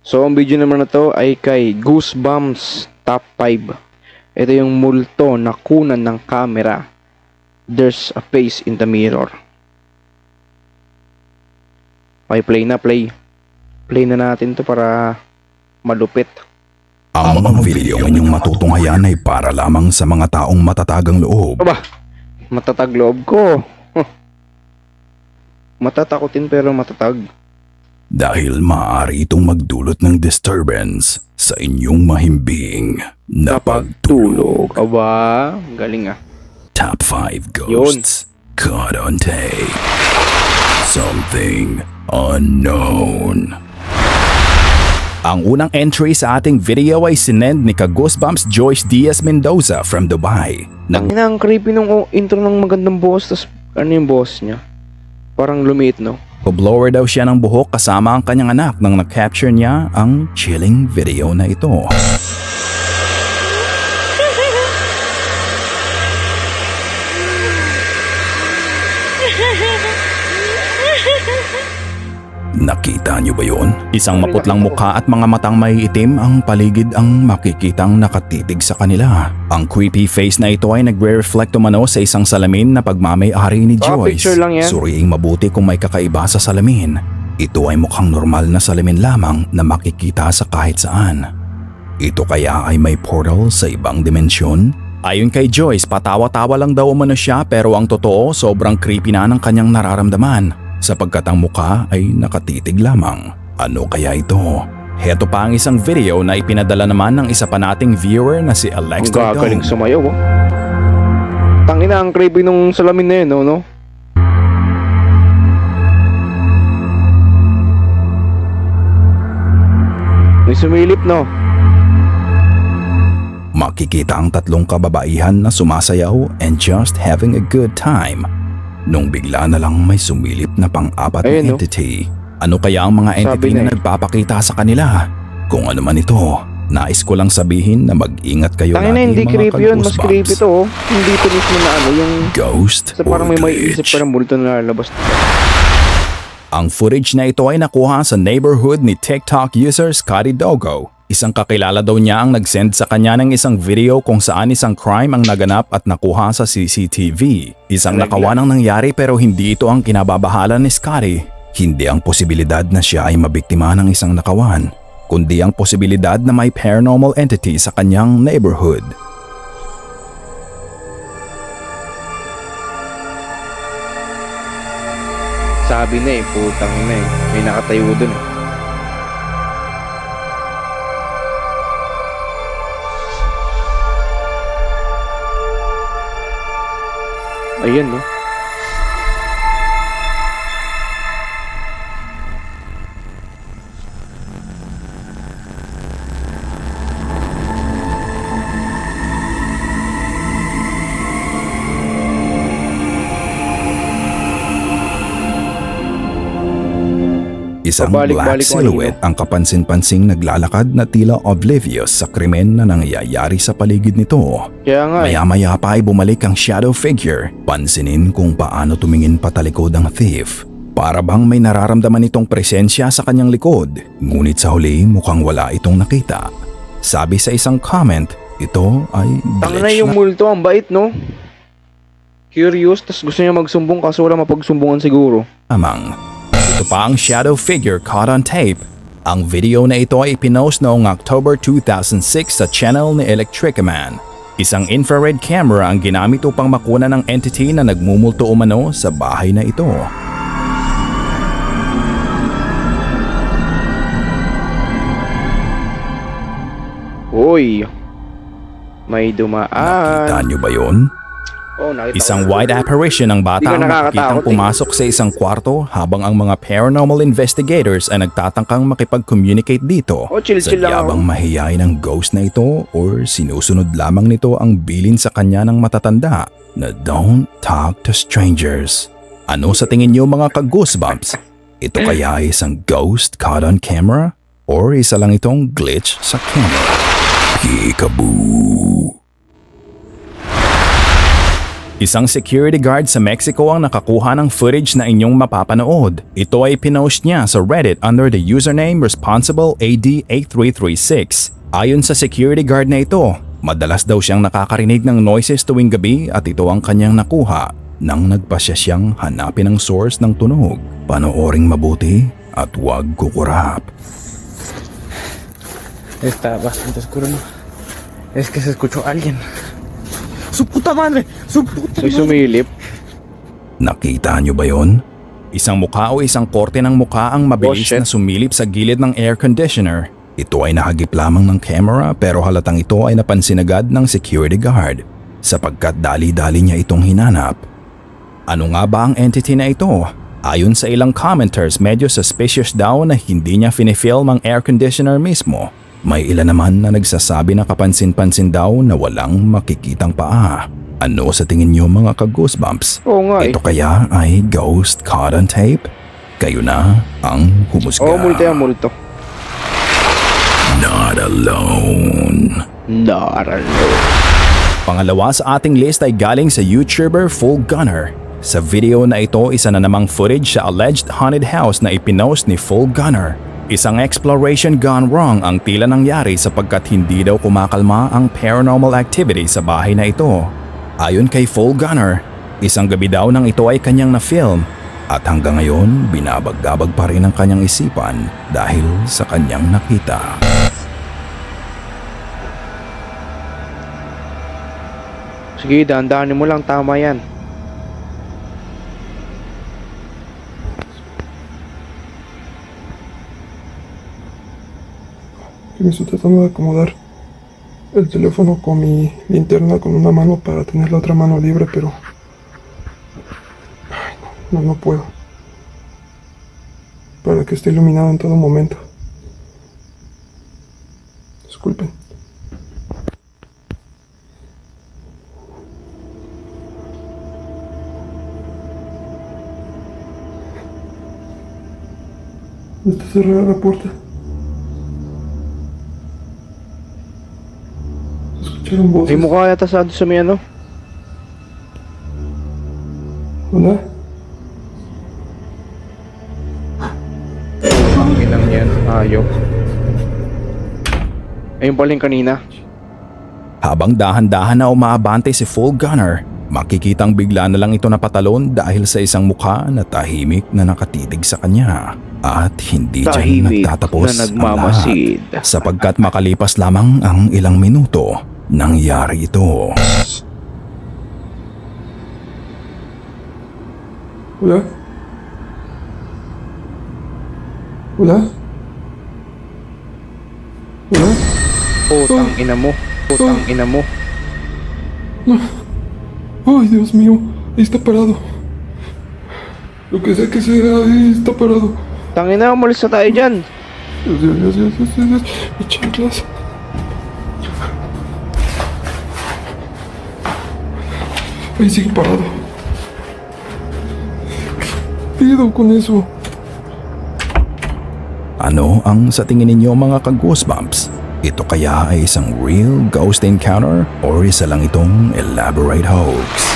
So ang video naman na to ay kay Goosebumps Top 5. Ito yung multo na kunan ng camera. There's a face in the mirror. Okay, play na, play. Play na natin to para malupit. Ang mga video inyong matutunghayan ay para lamang sa mga taong matatagang loob. Aba, matatag loob ko. Matatakotin pero matatag. Dahil maaari itong magdulot ng disturbance sa inyong mahimbing na pagtulog. Aba, galing ah. Top 5 ghosts caught on tape. Something unknown. Ang unang entry sa ating video ay sinend ni ka-Goosebumps Joyce Diaz Mendoza from Dubai. Ang ang creepy nung intro ng magandang boss, tas ano yung boss niya? Parang lumiit, no? Nag-blower daw siya ng buhok kasama ang kanyang anak nang na-capture niya ang chilling video na ito. Nakita niyo ba yon? Isang maputlang mukha at mga matang may itim ang paligid ang makikitang nakatitig sa kanila. Ang creepy face na ito ay nagre-reflect umano sa isang salamin na pagmamay-ari ni Joyce. Picture lang yan. Suriing mabuti kung may kakaiba sa salamin. Ito ay mukhang normal na salamin lamang na makikita sa kahit saan. Ito kaya ay may portal sa ibang dimensyon? Ayon kay Joyce, patawa-tawa lang daw umano siya pero ang totoo sobrang creepy na ng kanyang nararamdaman. Sapagkat ang mukha ay nakatitig lamang. Ano kaya ito? Heto pa ang isang video na ipinadala naman ng isa pa nating viewer na si Alex Ang gagaling sumayaw, oh. Tangina, ang creepy nung salamin na yun, no? May sumilip, no? Makikita ang tatlong kababaihan na sumasayaw and just having a good time. Nung bigla na lang may sumilip na pang-apat na Ayun, no? entity. Ano kaya ang mga entity na nagpapakita sa kanila? Kung ano man ito, nais ko lang sabihin na mag-ingat kayo Tangina, lagi hindi mga creepy yun. Mas ka-Goosebumps. creepy to, oh. Hindi ito mismo na ano, yung... Ghost So parang or may isip glitch? pa ng multo na lalabas. Ang footage na ito ay nakuha sa neighborhood ni TikTok user Scotty Dogo. Isang kakilala daw niya ang nag-send sa kanya ng isang video kung saan isang crime ang naganap at nakuha sa CCTV. Isang nakawanang nangyari pero hindi ito ang kinababahala ni Scotty. Hindi ang posibilidad na siya ay mabiktima ng isang nakawan, kundi ang posibilidad na may paranormal entity sa kanyang neighborhood. Sabi na eh, putang ina eh. May nakatayo dun eh. Ayan, no? Isang black Pabalik-balik ko silhouette ang kapansin-pansing naglalakad na tila oblivious sa krimen na nangyayari sa paligid nito. Kaya nga eh. Maya-maya pa ay bumalik ang shadow figure. Pansinin kung paano tumingin patalikod ang thief. Para bang may nararamdaman itong presensya sa kanyang likod. Ngunit sa huli mukhang wala itong nakita. Sabi sa isang comment, ito ay Tangina glitch yung multo, ang bait, no? Curious, tas gusto niya magsumbong kaso wala mapagsumbungan siguro. lamang. Ito pa ang shadow figure caught on tape. Ang video na ito ay ipinost noong October 2006 sa channel ni Electricaman. Isang infrared camera ang ginamit upang makuna ng entity na nagmumulto umano sa bahay na ito. Uy, may dumaan. Nakita niyo ba yun? Oh, nakita Isang ko. white apparition ng bata Hindi ka ang nakakatakot, makikitang eh. pumasok sa isang kwarto habang ang mga paranormal investigators ay nagtatangkang makipag-communicate dito. Oh, chill-chill lang Sadya ako. bang mahiyain ng ghost na ito or sinusunod lamang nito ang bilin sa kanya ng matatanda na don't talk to strangers? Ano sa tingin niyo mga ka-Goosebumps? Ito kaya ay isang ghost caught on camera or isa lang itong glitch sa camera? Peekaboo! Isang security guard sa Mexico ang nakakuha ng footage na inyong mapapanood. Ito ay pinost niya sa Reddit under the username ResponsibleAD8336. Ayon sa security guard na ito, madalas daw siyang nakakarinig ng noises tuwing gabi at ito ang kanyang nakuha nang nagpasya siyang hanapin ang source ng tunog. Panooring mabuti at huwag kukurap. Está bastante oscuro, ¿no? Es que se escuchó alguien. ¡Su puta madre! ¡Su puta madre! Soy sumilip. Nakita niyo ba yon? Isang mukha o isang korte ng mukha ang mabilis Oh, shit. na sumilip sa gilid ng air conditioner. Ito ay nahagip lamang ng camera pero halatang ito ay napansin agad ng security guard sapagkat dali-dali niya itong hinanap. Ano nga ba ang entity na ito? Ayon sa ilang commenters, medyo suspicious daw na hindi niya finifilm ang air conditioner mismo. May ilan naman na nagsasabi na kapansin-pansin daw na walang makikitang paa. Ano sa tingin niyo mga ka-goosebumps? Oo nga Ito kaya ay ghost caught on tape? Kayo na ang humusga. Oo, multo yan, multo. Not alone. Daralo. Pangalawa sa ating list ay galing sa YouTuber Full Gunner. Sa video na ito, isa na namang footage sa alleged haunted house na ipinost ni Full Gunner. Isang exploration gone wrong ang tila nangyari sapagkat hindi daw kumakalma ang paranormal activity sa bahay na ito. Ayon kay Full Gunner, isang gabi daw nang ito ay kanyang na-film at hanggang ngayon binabag-abag pa rin ang kanyang isipan dahil sa kanyang nakita. Sige, dahan-dahanin mo lang, tama yan. Que me estoy tratando de acomodar el teléfono con mi linterna con una mano para tener la otra mano libre, pero ay, no puedo. Para que esté iluminado en todo momento. Disculpen. Está cerrada la puerta. Escucharon voces. May mukha yata sa may ano. Hola. Ilang yan. Ayok. Ayun pala yung kanina. Habang dahan-dahan na umaabante si Full Gunner, makikitang bigla na lang ito napatalon dahil sa isang mukha na tahimik na nakatitig sa kanya. At hindi dyan Tahimik nagtatapos na nagmamasid. ang lahat, sapagkat makalipas lamang ang ilang minuto, nangyari ito. Hola. Hola. Hola. Putang ina mo. Putang ina mo. Ay, Dios mío. Ahí está parado. Lo que sea que sea, ahí está parado. Tangina, umalis na tayo dyan. Dios. Mis chanclas. Ahí sigue parado. ¿Qué pido con eso? Ano ang sa tingin ninyo mga ka-goosebumps? Ito kaya ay isang real ghost encounter or isa lang itong elaborate hoax?